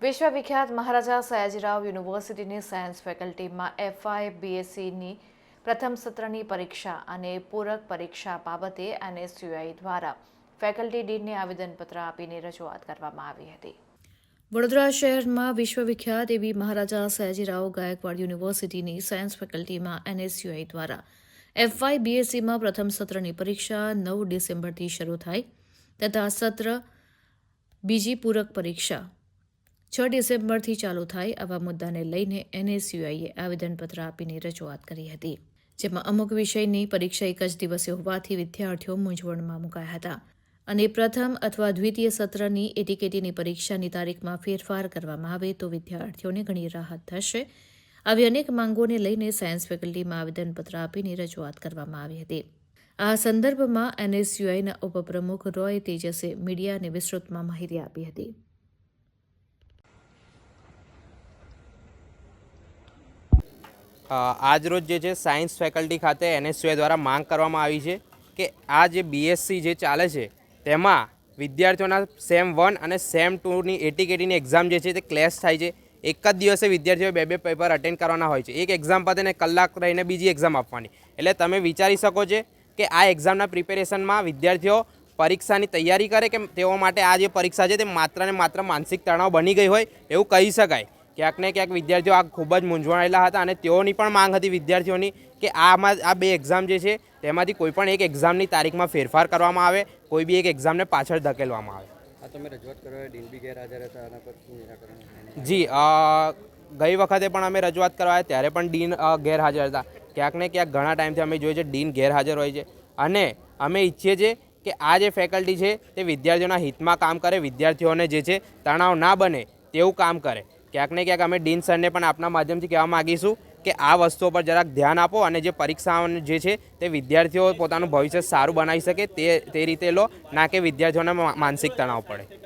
વિશ્વવિખ્યાત મહારાજા સયાજીરાવ યુનિવર્સિટીની science ફેકલ્ટીમાં FY BScની પ્રથમ સત્રની પરીક્ષા અને પૂરક પરીક્ષા બાબતે NSUI દ્વારા ફેકલ્ટી ડીનને આવેદનપત્ર આપીને રજૂઆત કરવામાં આવી હતી। વડોદરા શહેરમાં વિશ્વવિખ્યાત એવી મહારાજા સયાજીરાવ ગાયકવાડ યુનિવર્સિટીની સાયન્સ ફેકલ્ટીમાં NSUI દ્વારા FY BScમાં પ્રથમ સત્રની પરીક્ષા 9 ડિસેમ્બરથી શરૂ થાય તથા સત્ર બીજી પૂરક પરીક્ષા 6 ડિસેમ્બરથી ચાલુ થાય આવા મુદ્દાને લઈને NSUIએ આવેદનપત્ર આપીને રજૂઆત કરી હતી, જેમાં અમુક વિષયની પરીક્ષા એક જ દિવસે હોવાથી વિદ્યાર્થીઓ મૂંઝવણમાં મુકાયા હતા અને પ્રથમ અથવા દ્વિતીય સત્રની એટીકેટીની પરીક્ષાની તારીખમાં ફેરફાર કરવામાં આવે તો વિદ્યાર્થીઓને ઘણી રાહત થશે। આવી અનેક માંગોને લઈને સાયન્સ ફેકલ્ટીમાં આવેદનપત્ર આપીને રજૂઆત કરવામાં આવી હતી। આ સંદર્ભમાં NSUIના ઉપપ્રમુખ રોય તેજસે મીડિયાને વિસ્તૃતમાં માહિતી આપી હતી। આજરોજ જે છે સાયન્સ ફેકલ્ટી ખાતે NSUI દ્વારા માંગ કરવામાં આવી છે કે આ જે BSc જે ચાલે છે તેમાં વિદ્યાર્થીઓના સેમ 1 અને સેમ 2ની એટીકેટીની એક્ઝામ જે છે તે ક્લેશ થાય છે। એક જ દિવસે વિદ્યાર્થીઓએ બે પેપર અટેન્ડ કરવાના હોય છે। એક એક્ઝામ પતે ને કલાક રહીને બીજી એક્ઝામ આપવાની, એટલે તમે વિચારી શકો છો કે આ એક્ઝામના પ્રિપેરેશનમાં વિદ્યાર્થીઓ પરીક્ષાની તૈયારી કરે કે તેઓ માટે આ જે પરીક્ષા છે તે માત્ર ને માત્ર માનસિક તણાવ બની ગઈ હોય એવું કહી શકાય। ક્યાંક ને ક્યાંક વિદ્યાર્થીઓ આ ખૂબ જ મૂંઝવણેલા હતા અને તેઓની પણ માંગ હતી વિદ્યાર્થીઓની કે આ બે એક્ઝામ જે છે તેમાંથી કોઈ પણ એક એક્ઝામની તારીખમાં ફેરફાર કરવામાં આવે, કોઈ બી એક એક્ઝામને પાછળ ધકેલવામાં આવે। તમે રજૂઆત કરવા ડીન બી ગેરહાજર હતા, આના પર શું નિરાકરણ? જી, ગઈ વખતે પણ અમે રજૂઆત કરવા ત્યારે પણ ડીન ગેરહાજર હતા। ક્યાંક ને ક્યાંક ઘણા ટાઈમથી અમે જોઈએ છે ડીન ગેરહાજર હોય છે અને અમે ઈચ્છીએ છીએ કે આ જે ફેકલ્ટી છે તે વિદ્યાર્થીઓના હિતમાં કામ કરે, વિદ્યાર્થીઓને જે છે તણાવ ના બને તેવું કામ કરે। ક્યાંક ને ક્યાંક અમે ડીન સરને પણ આપના માધ્યમથી કહેવા માગીશું કે આ વસ્તુઓ પર જરાક ધ્યાન આપો અને જે પરીક્ષાઓ જે છે તે વિદ્યાર્થીઓ પોતાનું ભવિષ્ય સારું બનાવી શકે તે રીતે લો, ના કે વિદ્યાર્થીઓને માનસિક તણાવ પડે।